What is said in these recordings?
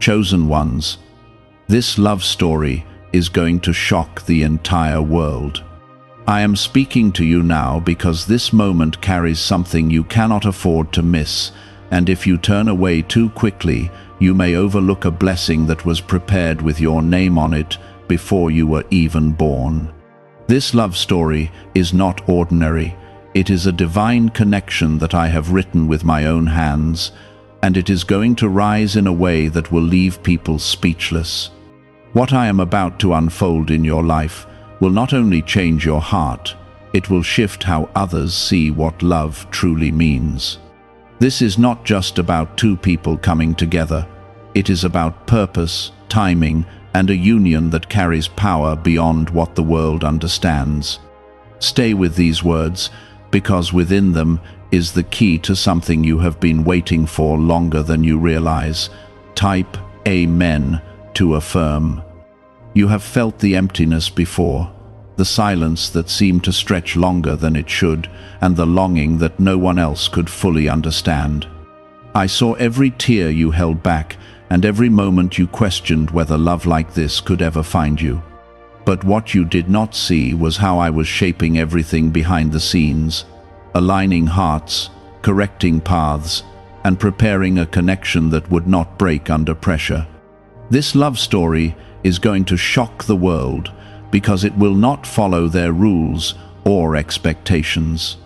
chosen ones. This love story is going to shock the entire world. I am speaking to you now because this moment carries something you cannot afford to miss, and if you turn away too quickly, you may overlook a blessing that was prepared with your name on it before you were even born. This love story is not ordinary. It is a divine connection that I have written with my own hands, and it is going to rise in a way that will leave people speechless. What I am about to unfold in your life will not only change your heart, it will shift how others see what love truly means. This is not just about two people coming together. It is about purpose, timing, and a union that carries power beyond what the world understands. Stay with these words, because within them is the key to something you have been waiting for longer than you realize. Type Amen to affirm. You have felt the emptiness before, the silence that seemed to stretch longer than it should, and the longing that no one else could fully understand. I saw every tear you held back, and every moment you questioned whether love like this could ever find you. But what you did not see was how I was shaping everything behind the scenes, aligning hearts, correcting paths, and preparing a connection that would not break under pressure. This love story is going to shock the world because it will not follow their rules or expectations.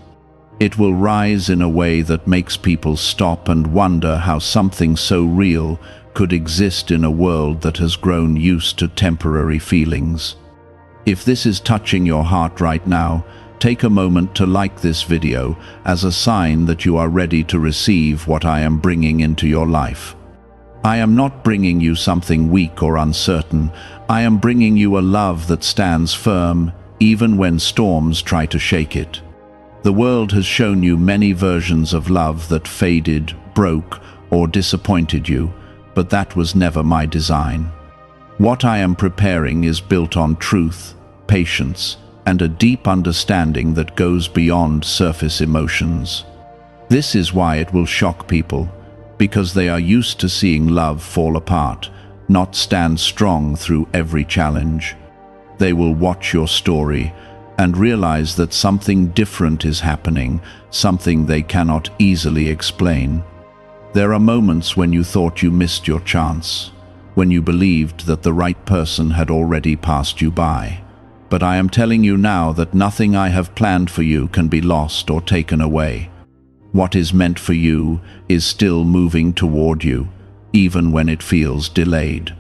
It will rise in a way that makes people stop and wonder how something so real could exist in a world that has grown used to temporary feelings. If this is touching your heart right now, take a moment to like this video as a sign that you are ready to receive what I am bringing into your life. I am not bringing you something weak or uncertain. I am bringing you a love that stands firm, even when storms try to shake it. The world has shown you many versions of love that faded, broke, or disappointed you, but that was never my design. What I am preparing is built on truth, patience, and a deep understanding that goes beyond surface emotions. This is why it will shock people, because they are used to seeing love fall apart, not stand strong through every challenge. They will watch your story and realize that something different is happening, something they cannot easily explain. There are moments when you thought you missed your chance, when you believed that the right person had already passed you by. But I am telling you now that nothing I have planned for you can be lost or taken away. What is meant for you is still moving toward you, even when it feels delayed.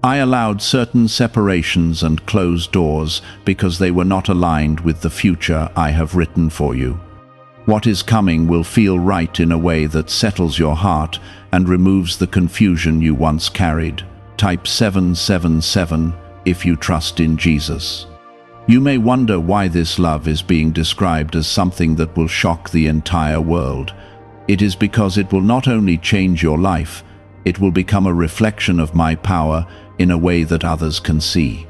I allowed certain separations and closed doors because they were not aligned with the future I have written for you. What is coming will feel right in a way that settles your heart and removes the confusion you once carried. Type 777 if you trust in Jesus. You may wonder why this love is being described as something that will shock the entire world. It is because it will not only change your life, it will become a reflection of my power in a way that others can see.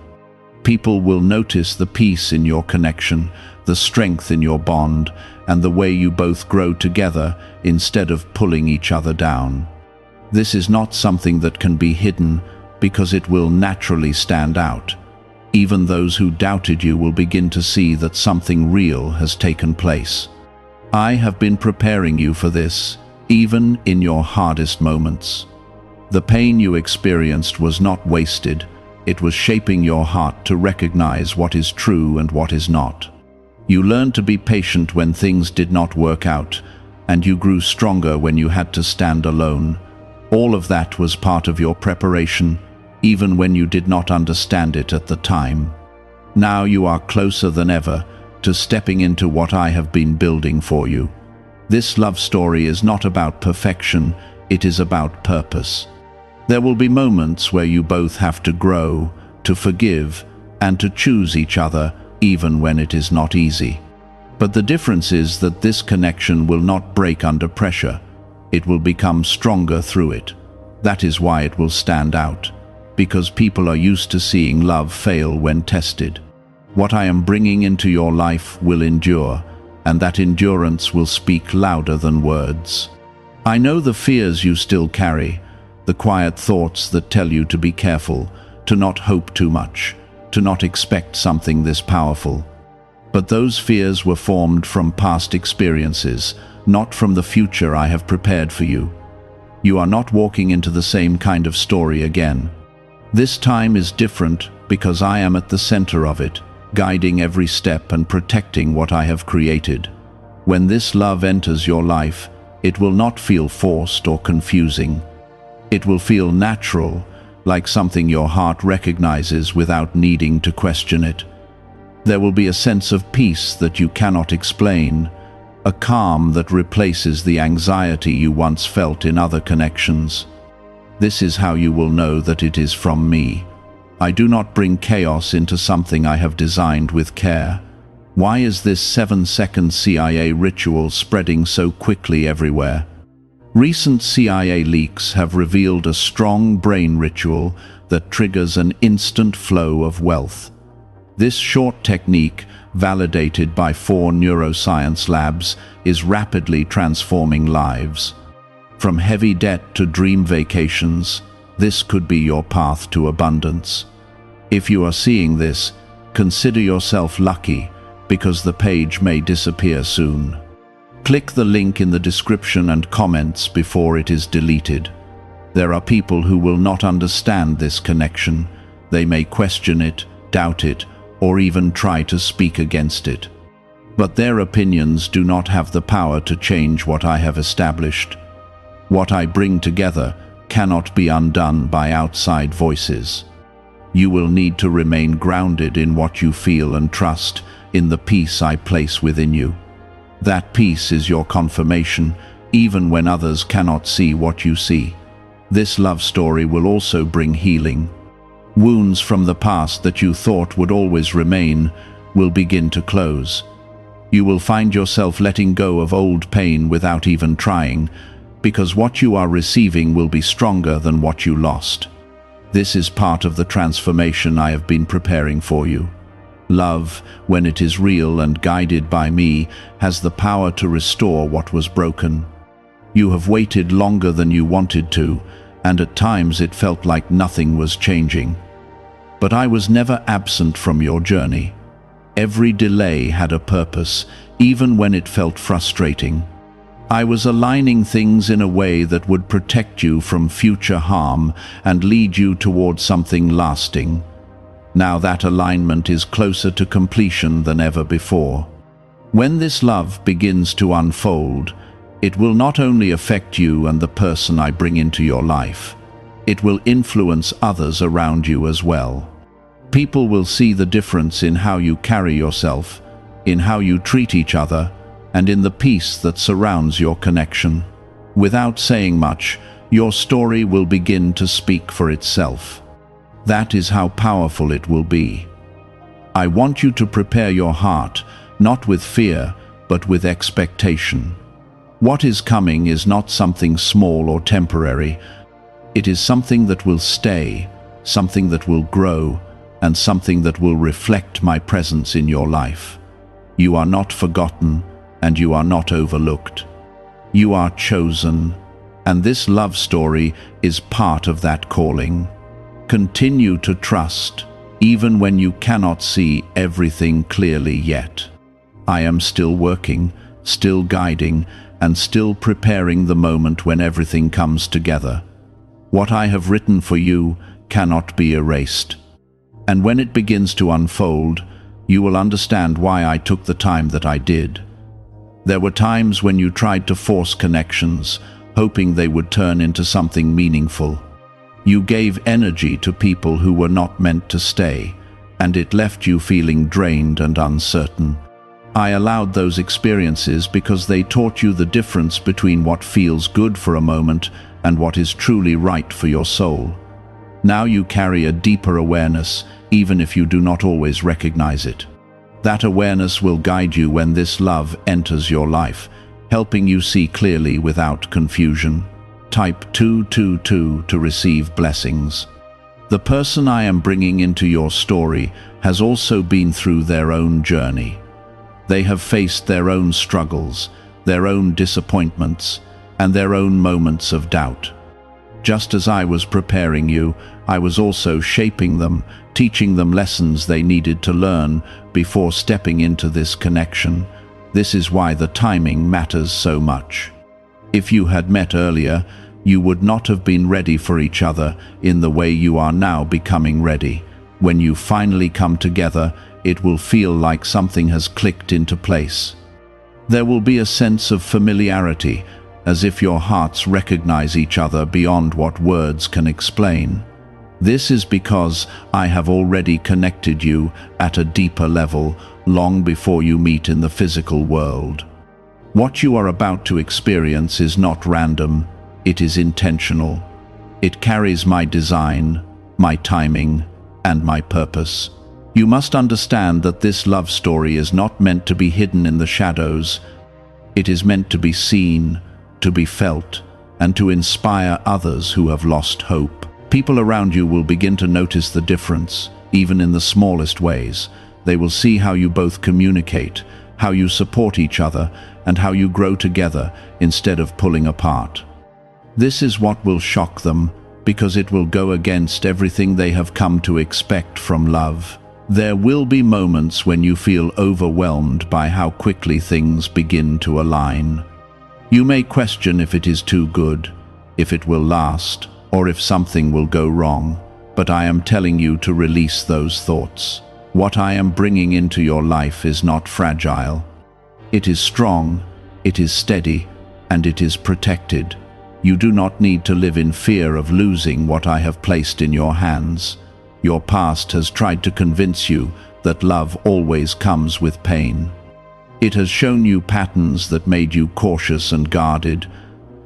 People will notice the peace in your connection, the strength in your bond, and the way you both grow together instead of pulling each other down. This is not something that can be hidden because it will naturally stand out. Even those who doubted you will begin to see that something real has taken place. I have been preparing you for this, even in your hardest moments. The pain you experienced was not wasted. It was shaping your heart to recognize what is true and what is not. You learned to be patient when things did not work out, and you grew stronger when you had to stand alone. All of that was part of your preparation, even when you did not understand it at the time. Now you are closer than ever to stepping into what I have been building for you. This love story is not about perfection, it is about purpose. There will be moments where you both have to grow, to forgive, and to choose each other, even when it is not easy. But the difference is that this connection will not break under pressure. It will become stronger through it. That is why it will stand out, because people are used to seeing love fail when tested. What I am bringing into your life will endure, and that endurance will speak louder than words. I know the fears you still carry, the quiet thoughts that tell you to be careful, to not hope too much, to not expect something this powerful. But those fears were formed from past experiences, not from the future I have prepared for you. You are not walking into the same kind of story again. This time is different because I am at the center of it, guiding every step and protecting what I have created. When this love enters your life, it will not feel forced or confusing. It will feel natural, like something your heart recognizes without needing to question it. There will be a sense of peace that you cannot explain, a calm that replaces the anxiety you once felt in other connections. This is how you will know that it is from me. I do not bring chaos into something I have designed with care. Why is this 7-second CIA ritual spreading so quickly everywhere? Recent CIA leaks have revealed a strong brain ritual that triggers an instant flow of wealth. This short technique, validated by 4 neuroscience labs, is rapidly transforming lives. From heavy debt to dream vacations, this could be your path to abundance. If you are seeing this, consider yourself lucky, because the page may disappear soon. Click the link in the description and comments before it is deleted. There are people who will not understand this connection. They may question it, doubt it, or even try to speak against it. But their opinions do not have the power to change what I have established. What I bring together cannot be undone by outside voices. You will need to remain grounded in what you feel and trust in the peace I place within you. That peace is your confirmation, even when others cannot see what you see. This love story will also bring healing. Wounds from the past that you thought would always remain will begin to close. You will find yourself letting go of old pain without even trying, because what you are receiving will be stronger than what you lost. This is part of the transformation I have been preparing for you. Love, when it is real and guided by me, has the power to restore what was broken. You have waited longer than you wanted to, and at times it felt like nothing was changing. But I was never absent from your journey. Every delay had a purpose, even when it felt frustrating. I was aligning things in a way that would protect you from future harm and lead you towards something lasting. Now that alignment is closer to completion than ever before. When this love begins to unfold, it will not only affect you and the person I bring into your life, it will influence others around you as well. People will see the difference in how you carry yourself, in how you treat each other, and in the peace that surrounds your connection. Without saying much, your story will begin to speak for itself. That is how powerful it will be. I want you to prepare your heart, not with fear, but with expectation. What is coming is not something small or temporary. It is something that will stay, something that will grow, and something that will reflect my presence in your life. You are not forgotten, and you are not overlooked. You are chosen, and this love story is part of that calling. Continue to trust, even when you cannot see everything clearly yet. I am still working, still guiding, and still preparing the moment when everything comes together. What I have written for you cannot be erased. And when it begins to unfold, you will understand why I took the time that I did. There were times when you tried to force connections, hoping they would turn into something meaningful. You gave energy to people who were not meant to stay, and it left you feeling drained and uncertain. I allowed those experiences because they taught you the difference between what feels good for a moment and what is truly right for your soul. Now you carry a deeper awareness, even if you do not always recognize it. That awareness will guide you when this love enters your life, helping you see clearly without confusion. Type 222 to receive blessings. The person I am bringing into your story has also been through their own journey. They have faced their own struggles, their own disappointments, and their own moments of doubt. Just as I was preparing you, I was also shaping them, teaching them lessons they needed to learn before stepping into this connection. This is why the timing matters so much. If you had met earlier, you would not have been ready for each other in the way you are now becoming ready. When you finally come together, it will feel like something has clicked into place. There will be a sense of familiarity, as if your hearts recognize each other beyond what words can explain. This is because I have already connected you at a deeper level long before you meet in the physical world. What you are about to experience is not random, it is intentional. It carries my design, my timing, and my purpose. You must understand that this love story is not meant to be hidden in the shadows. It is meant to be seen, to be felt, and to inspire others who have lost hope. People around you will begin to notice the difference, even in the smallest ways. They will see how you both communicate, how you support each other, and how you grow together instead of pulling apart. This is what will shock them, because it will go against everything they have come to expect from love. There will be moments when you feel overwhelmed by how quickly things begin to align. You may question if it is too good, if it will last, or if something will go wrong, but I am telling you to release those thoughts. What I am bringing into your life is not fragile. It is strong, it is steady, and it is protected. You do not need to live in fear of losing what I have placed in your hands. Your past has tried to convince you that love always comes with pain. It has shown you patterns that made you cautious and guarded,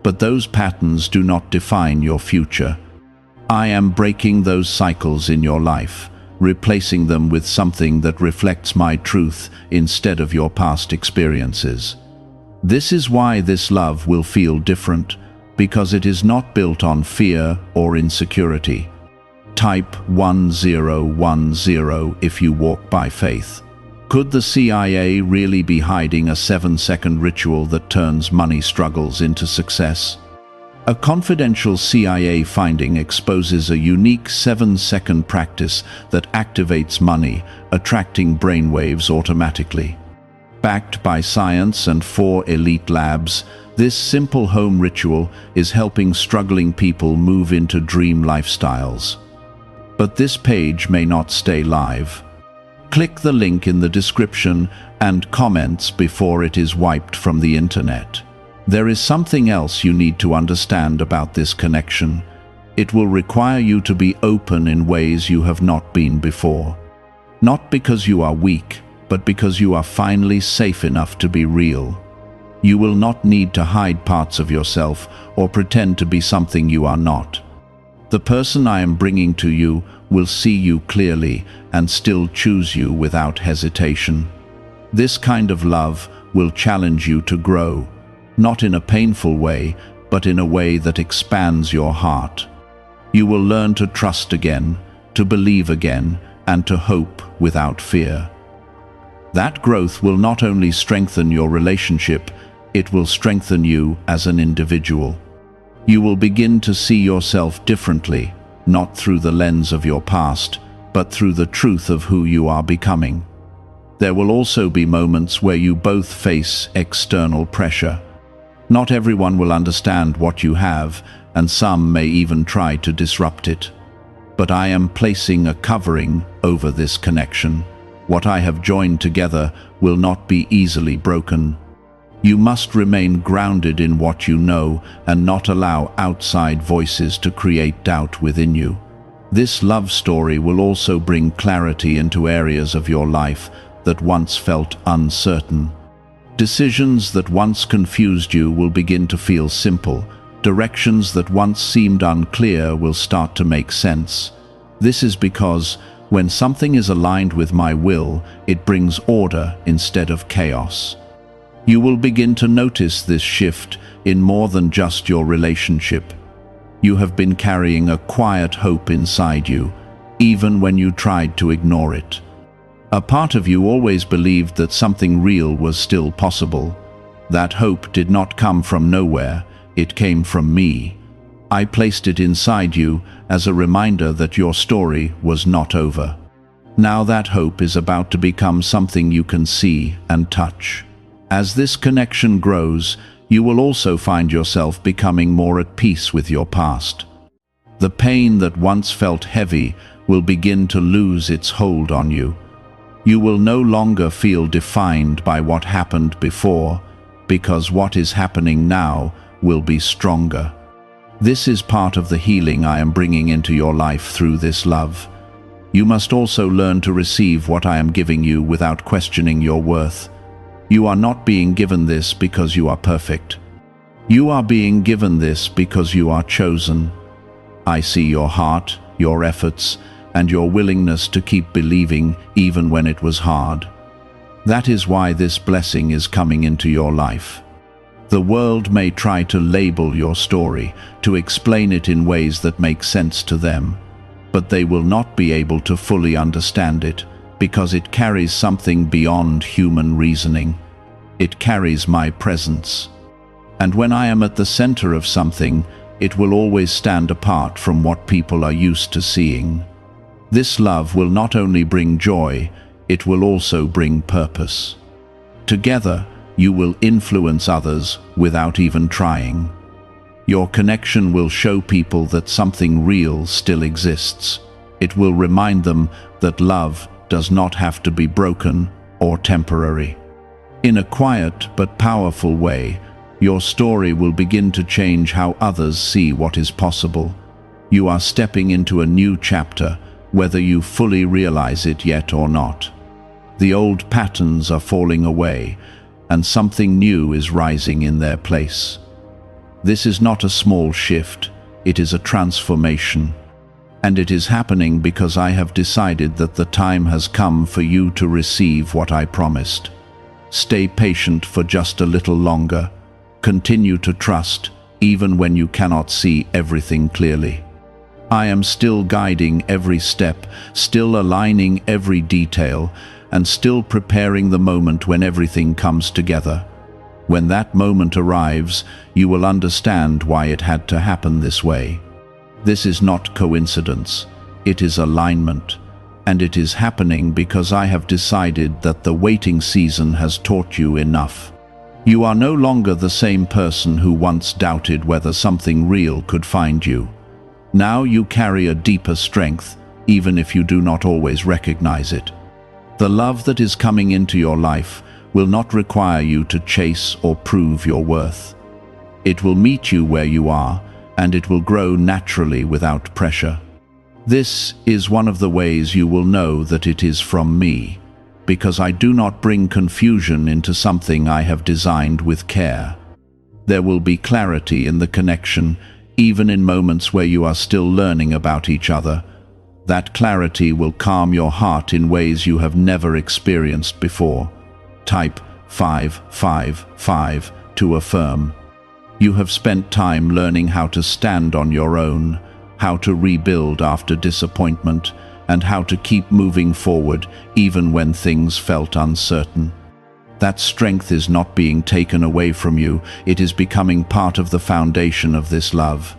but those patterns do not define your future. I am breaking those cycles in your life, replacing them with something that reflects my truth instead of your past experiences. This is why this love will feel different, because it is not built on fear or insecurity. Type 1010 if you walk by faith. Could the CIA really be hiding a 7-second ritual that turns money struggles into success? A confidential CIA finding exposes a unique 7-second practice that activates money, attracting brainwaves automatically. Backed by science and 4 elite labs, this simple home ritual is helping struggling people move into dream lifestyles. But this page may not stay live. Click the link in the description and comments before it is wiped from the internet. There is something else you need to understand about this connection. It will require you to be open in ways you have not been before. Not because you are weak, but because you are finally safe enough to be real. You will not need to hide parts of yourself or pretend to be something you are not. The person I am bringing to you will see you clearly and still choose you without hesitation. This kind of love will challenge you to grow, not in a painful way, but in a way that expands your heart. You will learn to trust again, to believe again, and to hope without fear. That growth will not only strengthen your relationship, it will strengthen you as an individual. You will begin to see yourself differently, not through the lens of your past, but through the truth of who you are becoming. There will also be moments where you both face external pressure. Not everyone will understand what you have, and some may even try to disrupt it. But I am placing a covering over this connection. What I have joined together will not be easily broken. You must remain grounded in what you know and not allow outside voices to create doubt within you. This love story will also bring clarity into areas of your life that once felt uncertain. Decisions that once confused you will begin to feel simple. Directions that once seemed unclear will start to make sense. This is because when something is aligned with my will, it brings order instead of chaos. You will begin to notice this shift in more than just your relationship. You have been carrying a quiet hope inside you, even when you tried to ignore it. A part of you always believed that something real was still possible. That hope did not come from nowhere, it came from me. I placed it inside you as a reminder that your story was not over. Now that hope is about to become something you can see and touch. As this connection grows, you will also find yourself becoming more at peace with your past. The pain that once felt heavy will begin to lose its hold on you. You will no longer feel defined by what happened before, because what is happening now will be stronger. This is part of the healing I am bringing into your life through this love. You must also learn to receive what I am giving you without questioning your worth. You are not being given this because you are perfect. You are being given this because you are chosen. I see your heart, your efforts, and your willingness to keep believing even when it was hard. That is why this blessing is coming into your life. The world may try to label your story, to explain it in ways that make sense to them, but they will not be able to fully understand it, because it carries something beyond human reasoning. It carries my presence. And when I am at the center of something, it will always stand apart from what people are used to seeing. This love will not only bring joy, it will also bring purpose. Together, you will influence others without even trying. Your connection will show people that something real still exists. It will remind them that love does not have to be broken or temporary. In a quiet but powerful way, your story will begin to change how others see what is possible. You are stepping into a new chapter, whether you fully realize it yet or not. The old patterns are falling away, and something new is rising in their place. This is not a small shift, it is a transformation. And it is happening because I have decided that the time has come for you to receive what I promised. Stay patient for just a little longer. Continue to trust, even when you cannot see everything clearly. I am still guiding every step, still aligning every detail, and still preparing the moment when everything comes together. When that moment arrives, you will understand why it had to happen this way. This is not coincidence, it is alignment, and it is happening because I have decided that the waiting season has taught you enough. You are no longer the same person who once doubted whether something real could find you. Now you carry a deeper strength, even if you do not always recognize it. The love that is coming into your life will not require you to chase or prove your worth. It will meet you where you are, and it will grow naturally without pressure. This is one of the ways you will know that it is from me, because I do not bring confusion into something I have designed with care. There will be clarity in the connection, even in moments where you are still learning about each other. That clarity will calm your heart in ways you have never experienced before. Type 555 to affirm. You have spent time learning how to stand on your own, how to rebuild after disappointment, and how to keep moving forward even when things felt uncertain. That strength is not being taken away from you, it is becoming part of the foundation of this love.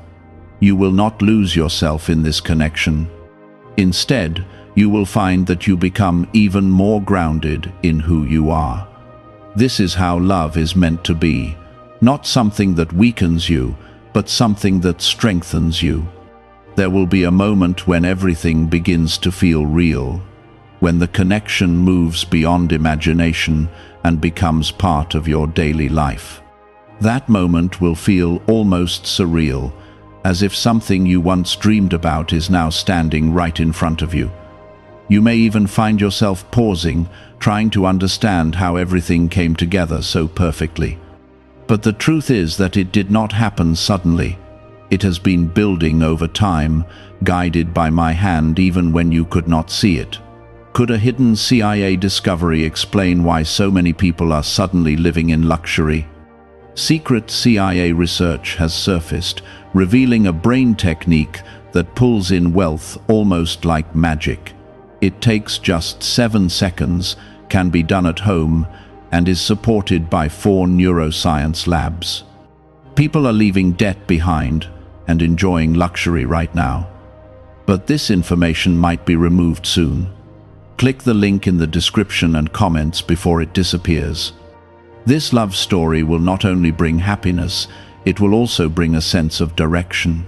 You will not lose yourself in this connection. Instead, you will find that you become even more grounded in who you are. This is how love is meant to be, not something that weakens you, but something that strengthens you. There will be a moment when everything begins to feel real, when the connection moves beyond imagination and becomes part of your daily life. That moment will feel almost surreal, as if something you once dreamed about is now standing right in front of you. You may even find yourself pausing, trying to understand how everything came together so perfectly. But the truth is that it did not happen suddenly. It has been building over time, guided by my hand even when you could not see it. Could a hidden CIA discovery explain why so many people are suddenly living in luxury? Secret CIA research has surfaced, revealing a brain technique that pulls in wealth almost like magic. It takes just 7 seconds, can be done at home, and is supported by 4 neuroscience labs. People are leaving debt behind, and enjoying luxury right now. But this information might be removed soon. Click the link in the description and comments before it disappears. This love story will not only bring happiness, it will also bring a sense of direction.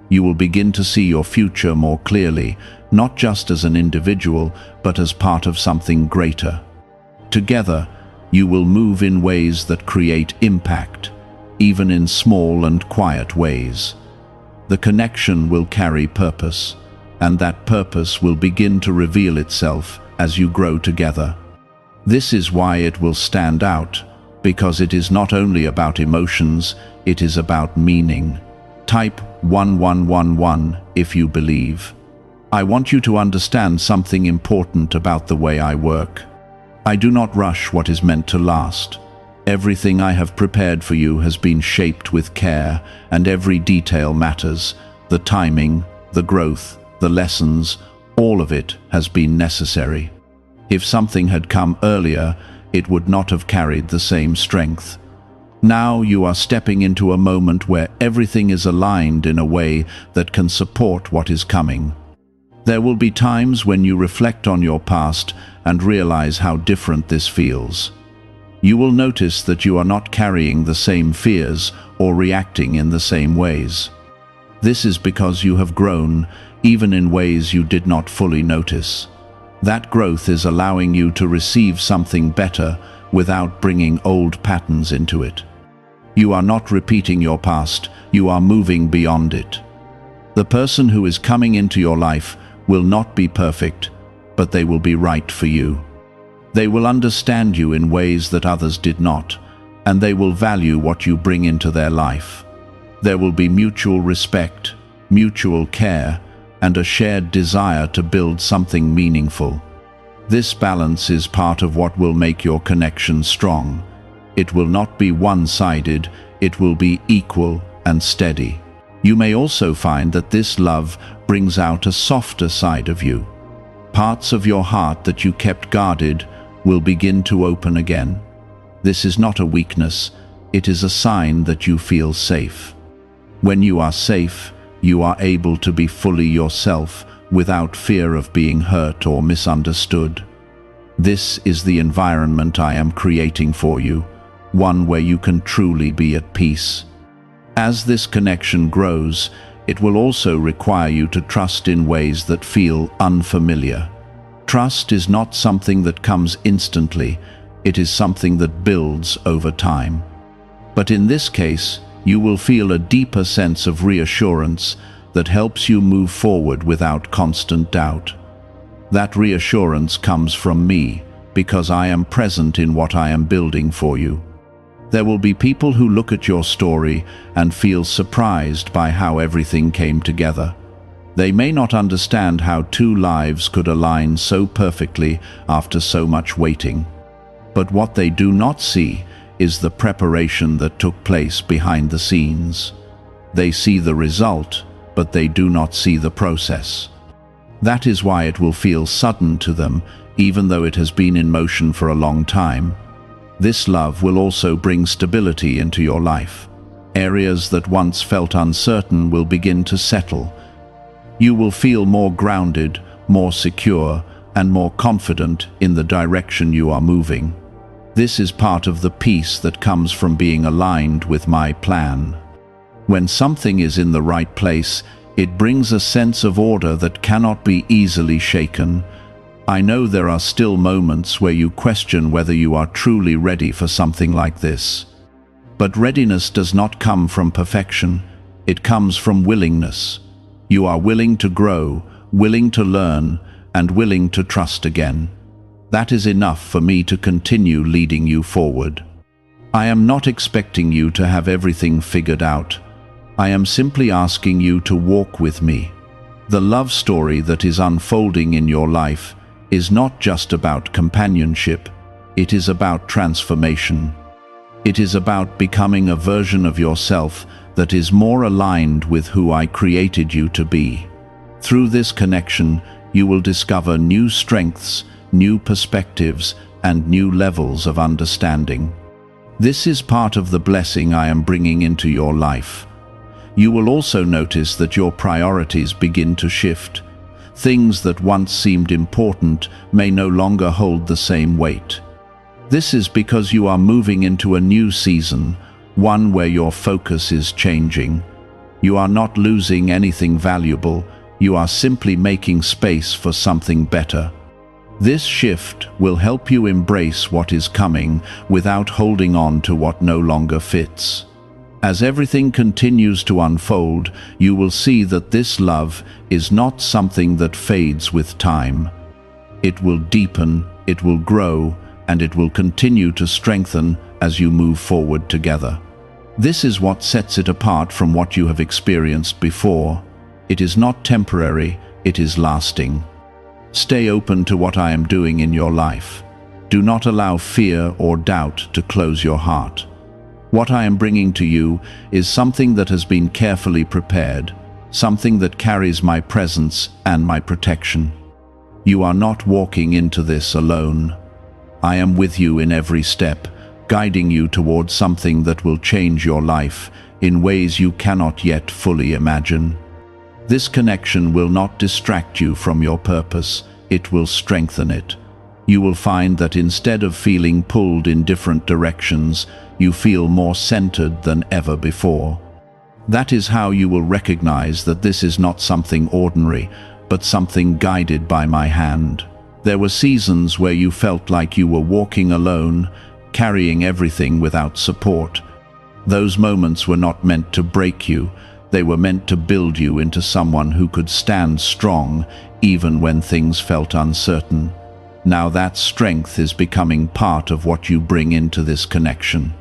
You will begin to see your future more clearly, not just as an individual, but as part of something greater. Together, you will move in ways that create impact, even in small and quiet ways. The connection will carry purpose, and that purpose will begin to reveal itself as you grow together. This is why it will stand out, because it is not only about emotions, it is about meaning. Type 1111 if you believe. I want you to understand something important about the way I work. I do not rush what is meant to last. Everything I have prepared for you has been shaped with care, and every detail matters. The timing, the growth, the lessons, all of it has been necessary. If something had come earlier, it would not have carried the same strength. Now you are stepping into a moment where everything is aligned in a way that can support what is coming. There will be times when you reflect on your past and realize how different this feels. You will notice that you are not carrying the same fears or reacting in the same ways. This is because you have grown, even in ways you did not fully notice. That growth is allowing you to receive something better without bringing old patterns into it. You are not repeating your past, you are moving beyond it. The person who is coming into your life will not be perfect, but they will be right for you. They will understand you in ways that others did not, and they will value what you bring into their life. There will be mutual respect, mutual care, and a shared desire to build something meaningful. This balance is part of what will make your connection strong. It will not be one-sided, it will be equal and steady. You may also find that this love brings out a softer side of you. Parts of your heart that you kept guarded will begin to open again. This is not a weakness, it is a sign that you feel safe. When you are safe, you are able to be fully yourself without fear of being hurt or misunderstood. This is the environment I am creating for you, one where you can truly be at peace. As this connection grows, it will also require you to trust in ways that feel unfamiliar. Trust is not something that comes instantly, it is something that builds over time. But in this case, you will feel a deeper sense of reassurance that helps you move forward without constant doubt. That reassurance comes from me, because I am present in what I am building for you. There will be people who look at your story and feel surprised by how everything came together. They may not understand how two lives could align so perfectly after so much waiting. But what they do not see is the preparation that took place behind the scenes. They see the result, but they do not see the process. That is why it will feel sudden to them, even though it has been in motion for a long time. This love will also bring stability into your life. Areas that once felt uncertain will begin to settle. You will feel more grounded, more secure, and more confident in the direction you are moving. This is part of the peace that comes from being aligned with my plan. When something is in the right place, it brings a sense of order that cannot be easily shaken. I know there are still moments where you question whether you are truly ready for something like this. But readiness does not come from perfection, it comes from willingness. You are willing to grow, willing to learn, and willing to trust again. That is enough for me to continue leading you forward. I am not expecting you to have everything figured out. I am simply asking you to walk with me. The love story that is unfolding in your life is not just about companionship, it is about transformation. It is about becoming a version of yourself that is more aligned with who I created you to be. Through this connection, you will discover new strengths, new perspectives, and new levels of understanding. This is part of the blessing I am bringing into your life. you will also notice that your priorities begin to shift. Things that once seemed important may no longer hold the same weight. This is because you are moving into a new season, one where your focus is changing. You are not losing anything valuable, you are simply making space for something better. This shift will help you embrace what is coming without holding on to what no longer fits. As everything continues to unfold, you will see that this love is not something that fades with time. It will deepen, it will grow, and it will continue to strengthen as you move forward together. This is what sets it apart from what you have experienced before. It is not temporary, it is lasting. Stay open to what I am doing in your life. Do not allow fear or doubt to close your heart. What I am bringing to you is something that has been carefully prepared, something that carries my presence and my protection. You are not walking into this alone. I am with you in every step, guiding you towards something that will change your life in ways you cannot yet fully imagine. This connection will not distract you from your purpose, it will strengthen it. You will find that instead of feeling pulled in different directions, you feel more centered than ever before. That is how you will recognize that this is not something ordinary, but something guided by my hand. There were seasons where you felt like you were walking alone, carrying everything without support. Those moments were not meant to break you, they were meant to build you into someone who could stand strong even when things felt uncertain. Now that strength is becoming part of what you bring into this connection.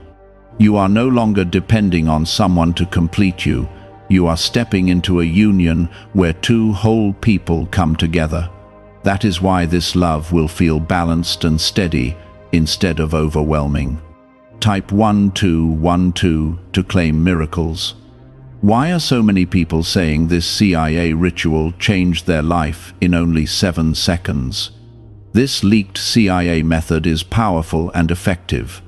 You are no longer depending on someone to complete you. You are stepping into a union where two whole people come together. That is why this love will feel balanced and steady instead of overwhelming. Type 1212 to claim miracles. Why are so many people saying this CIA ritual changed their life in only 7 seconds? This leaked CIA method is powerful and effective.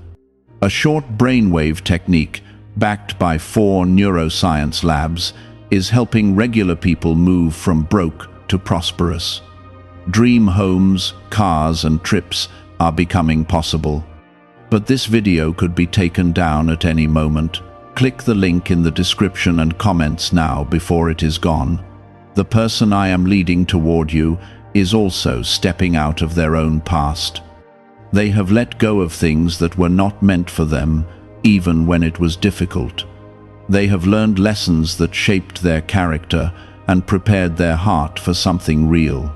A short brainwave technique, backed by 4 neuroscience labs, is helping regular people move from broke to prosperous. Dream homes, cars, and trips are becoming possible. But this video could be taken down at any moment. Click the link in the description and comments now before it is gone. The person I am leading toward you is also stepping out of their own past. They have let go of things that were not meant for them, even when it was difficult. They have learned lessons that shaped their character and prepared their heart for something real.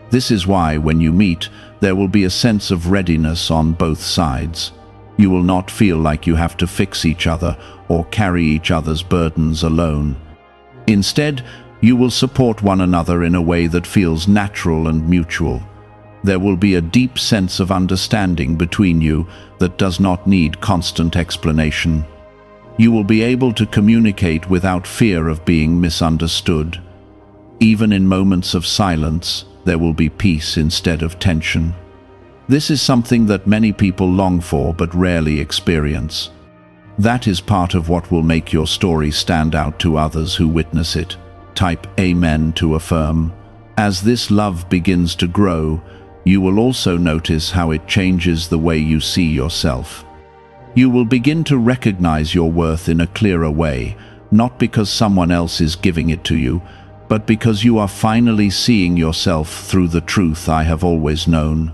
This is why, when you meet, there will be a sense of readiness on both sides. You will not feel like you have to fix each other or carry each other's burdens alone. Instead, you will support one another in a way that feels natural and mutual. There will be a deep sense of understanding between you that does not need constant explanation. You will be able to communicate without fear of being misunderstood. Even in moments of silence, there will be peace instead of tension. This is something that many people long for but rarely experience. That is part of what will make your story stand out to others who witness it. Type Amen to affirm. As this love begins to grow, you will also notice how it changes the way you see yourself. You will begin to recognize your worth in a clearer way, not because someone else is giving it to you, but because you are finally seeing yourself through the truth I have always known.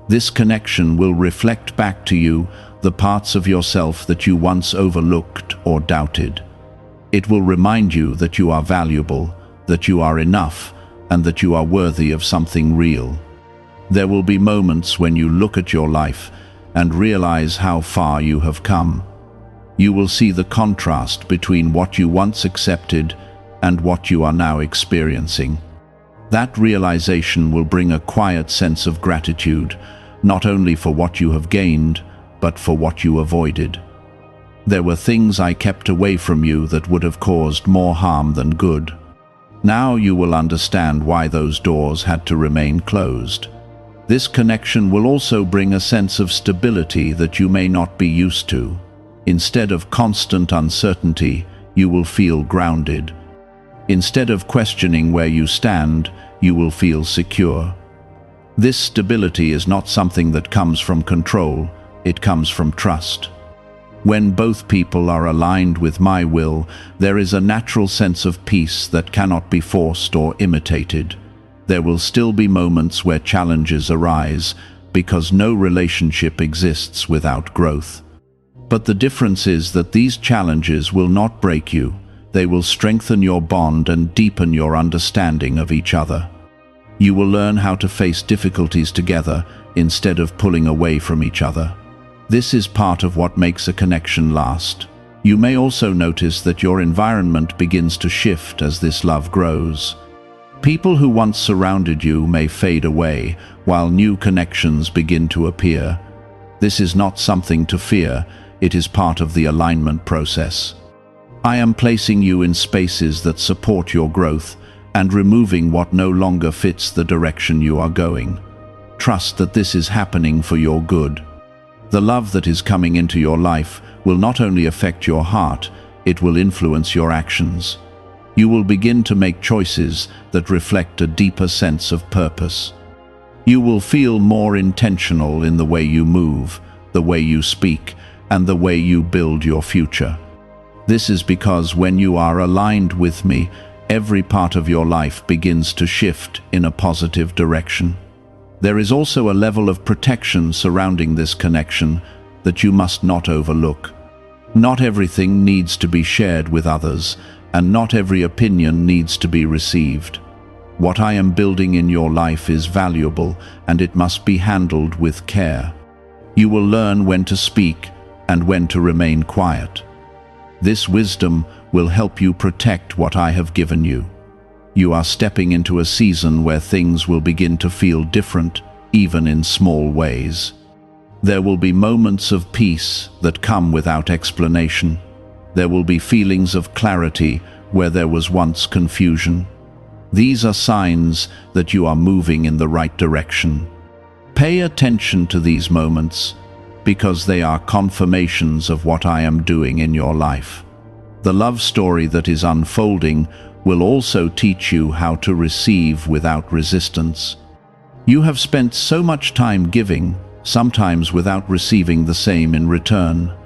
This connection will reflect back to you the parts of yourself that you once overlooked or doubted. It will remind you that you are valuable, that you are enough, and that you are worthy of something real. There will be moments when you look at your life and realize how far you have come. You will see the contrast between what you once accepted and what you are now experiencing. That realization will bring a quiet sense of gratitude, not only for what you have gained, but for what you avoided. There were things I kept away from you that would have caused more harm than good. Now you will understand why those doors had to remain closed. This connection will also bring a sense of stability that you may not be used to. Instead of constant uncertainty, you will feel grounded. Instead of questioning where you stand, you will feel secure. This stability is not something that comes from control, it comes from trust. When both people are aligned with my will, there is a natural sense of peace that cannot be forced or imitated. There will still be moments where challenges arise, because no relationship exists without growth. But the difference is that these challenges will not break you. They will strengthen your bond and deepen your understanding of each other. You will learn how to face difficulties together instead of pulling away from each other. This is part of what makes a connection last. You may also notice that your environment begins to shift as this love grows. People who once surrounded you may fade away, while new connections begin to appear. This is not something to fear, it is part of the alignment process. I am placing you in spaces that support your growth and removing what no longer fits the direction you are going. Trust that this is happening for your good. The love that is coming into your life will not only affect your heart, it will influence your actions. You will begin to make choices that reflect a deeper sense of purpose. You will feel more intentional in the way you move, the way you speak, and the way you build your future. This is because when you are aligned with me, every part of your life begins to shift in a positive direction. There is also a level of protection surrounding this connection that you must not overlook. Not everything needs to be shared with others, and not every opinion needs to be received. What I am building in your life is valuable, and it must be handled with care. You will learn when to speak and when to remain quiet. This wisdom will help you protect what I have given you. You are stepping into a season where things will begin to feel different, even in small ways. There will be moments of peace that come without explanation. There will be feelings of clarity where there was once confusion. These are signs that you are moving in the right direction. Pay attention to these moments, because they are confirmations of what I am doing in your life. The love story that is unfolding will also teach you how to receive without resistance. You have spent so much time giving, sometimes without receiving the same in return.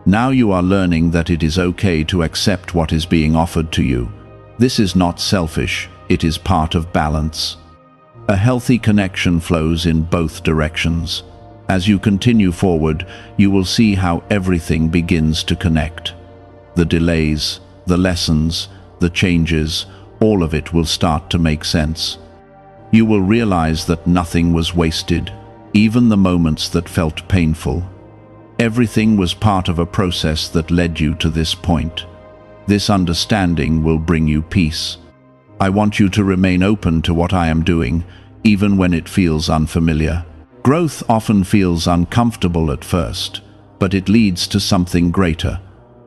Now you are learning that it is okay to accept what is being offered to you. This is not selfish, it is part of balance. A healthy connection flows in both directions. As you continue forward, you will see how everything begins to connect. The delays, the lessons, the changes, all of it will start to make sense. You will realize that nothing was wasted, even the moments that felt painful. Everything was part of a process that led you to this point. This understanding will bring you peace. I want you to remain open to what I am doing, even when it feels unfamiliar. Growth often feels uncomfortable at first, but it leads to something greater.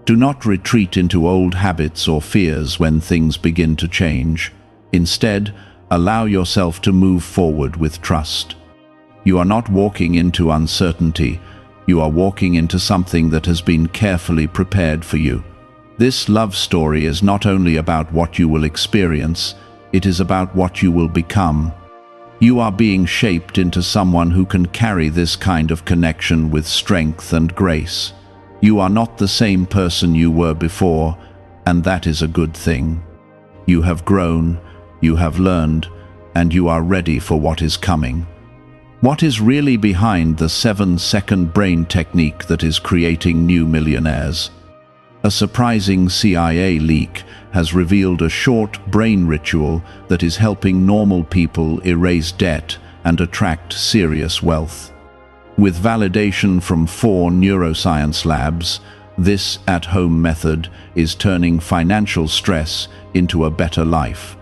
Do not retreat into old habits or fears when things begin to change. Instead, allow yourself to move forward with trust. You are not walking into uncertainty, you are walking into something that has been carefully prepared for you. This love story is not only about what you will experience, it is about what you will become. You are being shaped into someone who can carry this kind of connection with strength and grace. You are not the same person you were before, and that is a good thing. You have grown, you have learned, and you are ready for what is coming. What is really behind the 7-second brain technique that is creating new millionaires? A surprising CIA leak has revealed a short brain ritual that is helping normal people erase debt and attract serious wealth. With validation from 4 neuroscience labs, this at-home method is turning financial stress into a better life.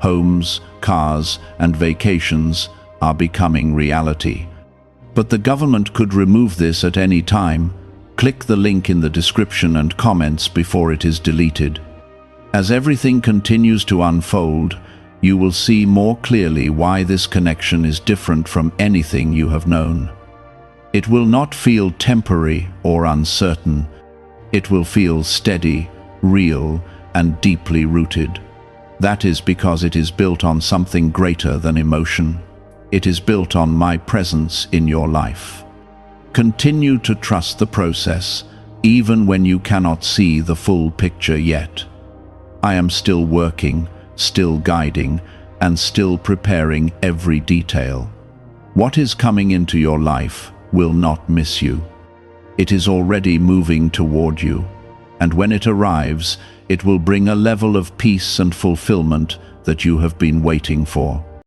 Homes, cars, and vacations are becoming reality. But the government could remove this at any time. Click the link in the description and comments before it is deleted. As everything continues to unfold, you will see more clearly why this connection is different from anything you have known. It will not feel temporary or uncertain. It will feel steady, real, and deeply rooted. That is because it is built on something greater than emotion. It is built on my presence in your life. Continue to trust the process, even when you cannot see the full picture yet. I am still working, still guiding, and still preparing every detail. What is coming into your life will not miss you. It is already moving toward you, and when it arrives, it will bring a level of peace and fulfillment that you have been waiting for.